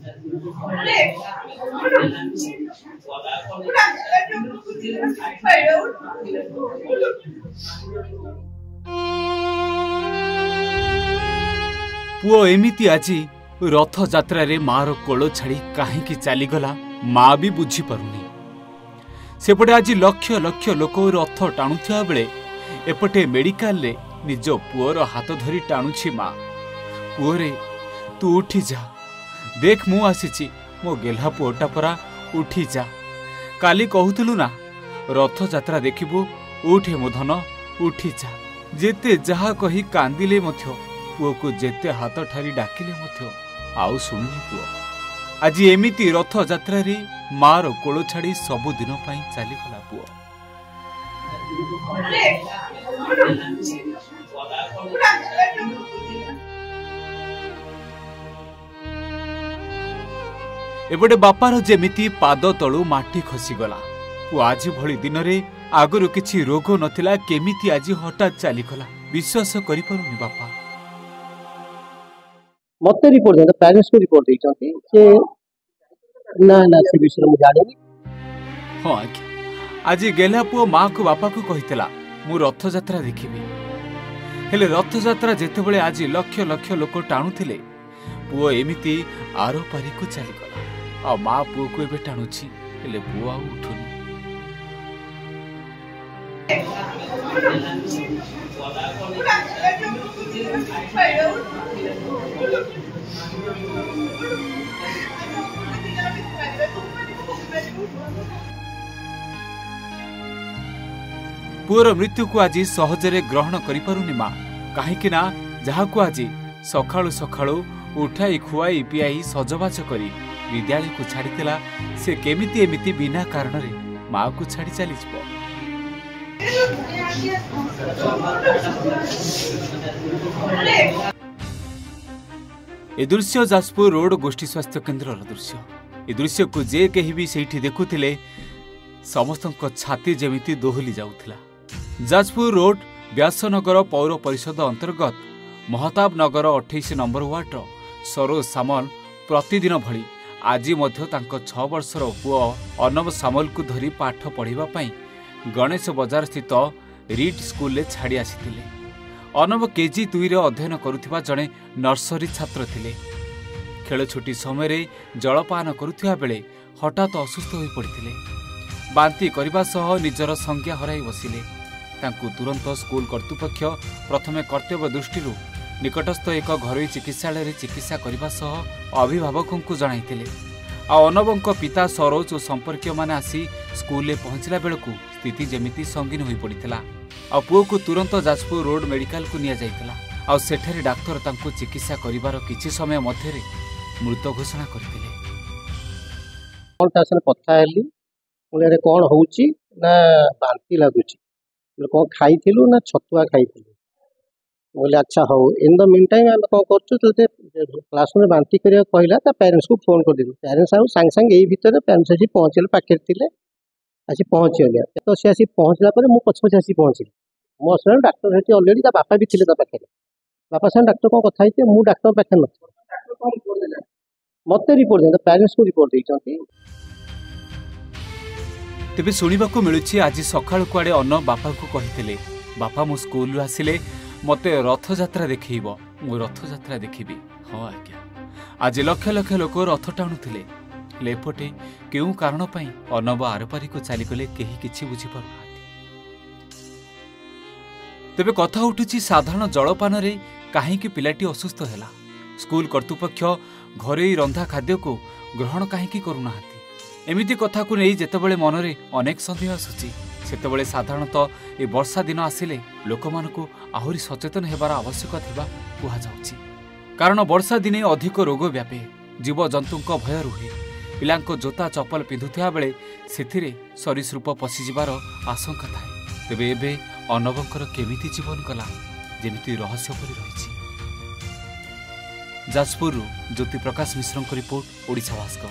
पुओ एमिति आजी रथ यात्रा रे मार कोल छाड़ी कहीं चलीगला माँ भी बुझी पारुनी। सेपटे आज लक्ष लक्ष लोक रथ टाणुथिबा बेले एपटे मेडिकल रे निज पुओर हाथ धरी टाणुछि माँ। पुओरे तू उठी जा, देख मु आसीची, मो गेल्हा पुओटा परा, उठी जा। काली कहूलु ना रथ यात्रा देखिबू, उठे मो धन, उठी जा। जेते जहा कही कांदिले मध्य पुओ को जेते हाथ ठारी डाकिले मध्य आउ शुणुनी पुओ। आज एमिति रथ यात्रा रे मार कोल छाड़ी सबु दिन पई चलीगला पुओ। एपटे बापार जेमिति पाद तलु माटी खसीगला। आज भली दिन रे आगरु किछि रोग नथिला, केमिति आज हठात चलीगला विश्वास करि पारुनी बापा। मत रिपोर्ट दे पेरेंट्स को रिपोर्ट देइछंती जे ना ना से विषय में जाने। हां आज्ञा, आज गेला पुओ माँ को बापा को कहितला मु रथ यात्रा देखिबी। हेले रथ यात्रा जेते बेले आज लक्ष लक्ष लोक टाणुथिले, पुओ एमिति आरो पारी को चलीगला। आ माँ पुओ को एबे टाणुछि, हेले पुओ आ उठुनी। पुओर मृत्यु को आज सहजरे ग्रहण करि पारुनी माँ। काहेकि ना जहा को आज सखाळु सखाळु उठाई खुआई पियाई सजबाज करी विद्यालय को छाड़ीला, से केमिति एमिति बिना कारण रे माँ को छाड़ी चली जिवो। ए दृश्य जाजपुर रोड गोष्ठी स्वास्थ्य केन्द्र दृश्य। ए दृश्य को जे कहीं भी सेठी देखुथिले समस्त छाती जेमिति दोहली जाउथिला। जाजपुर रोड व्यासनगर पौर परिषद अंतर्गत महताब नगर 28 नंबर वार्ड सरोज सामल प्रतिदिन भली आज मध्य तांको 6 वर्षर पुओ अर्णव सामल को धरी पाठ पढ़िबा पई गणेश बजार स्थित रीड स्कूल ले छाड़ी आसीथिले। अर्णव केजी 2 रे अध्ययन करुथिबा जणे नर्सरी छात्र थिले। खेल छुट्टी समय जलपान करुथिबा बेले हठात असुस्थ होई पड़िथिले। बांती करबा सह निजर संज्ञा हराई बसिले। तांकु तुरंत स्कूल कर्तृपक्ष प्रथमे कर्तव्य दृष्टि निकटस्थ एक घरोई चिकित्सालय चिकित्सा करने सह अभिभावकों को जणाइथिले। अर्णवों पिता सरोज और संपर्कीय माने आसी स्कूल में पहुंचला बेलू स्थिति जेमिति संगीन हो पड़ता। पुओ को तुरंत जाजपुर रोड मेडिकल को निया जाइथिला। आ सेठारे डाक्तर तांको चिकित्सा करिवार किछि समय मध्य मृत घोषणा करथिले। कथा हेली मुले कोन होउची ना बांती लागुची, कोन खाइथिलु ना छतुआ खाइथिलु। बोले अच्छा हो, इन द मीन टाइम आम कौन कर क्लास में बांती करिया कहला ता पेरेंट्स को फोन कर देलु। पेरेंट्स आउ सांग सांग एई भीतर पेरेंट्स आसी पहुंचले, पाखे थिले आसी पहुंचले। तो से आसी पहुंचला पर मु पछ पछ आसी पहुंचली। मो सर डॉक्टर हेती ऑलरेडी ता बापा भी थिले ता पाखे। बापा सन डॉक्टर को कथा हिते मु डॉक्टर पाखे न। डॉक्टर कोन रिपोर्ट देला, मते रिपोर्ट दे पेरेंट्स को रिपोर्ट देइचंती। तेबे सुनिबाकू मिलुछि आज सकाळ कुआडे अन्न बापा को कहिथिले, बापा मु स्कूल आसिले मते रथ यात्रा देखिबो, मु रथ यात्रा देखिबी। हां आज्ञा, आज लक्ष लक्ष लोक रथ टाणुथिले। लेपटे केउ कारण पई अर्णव आरपारी को चली गले केही किछि बुझी पारु। तेबे कथा उठुछि साधारण जलपान रे काहे कि पिलाटी असुस्थ हैला। स्कूल कर्तृपक्ष घरे रंधा खाद्य को ग्रहण काहे कि करू नाहांती। एमिति कथा को नहीं जेतेबेले मनरे अनेक संदेह आसुछि। सेतेबेले साधारणतः ए वर्षा दिन आसिले लोक मानकु आहुरी सचेतन हेबार आवश्यक थिबा कुहा जाउछि। कारण वर्षा दिने अधिक रोग व्यापे, जीव जंतुक भय रुहे। पिलांको जोता चप्पल पिंधुथिबा बेले सेथिरे सरीसृप पशिजिबार आशंका थाए। तेबे एबे अर्णवंकर केमिति जीवन गला जेमिति रहस्य परि रहिछि। जाजपुर ज्योति प्रकाश मिश्रଙ୍କ रिपोर्ट, ओडिशा भास्कर।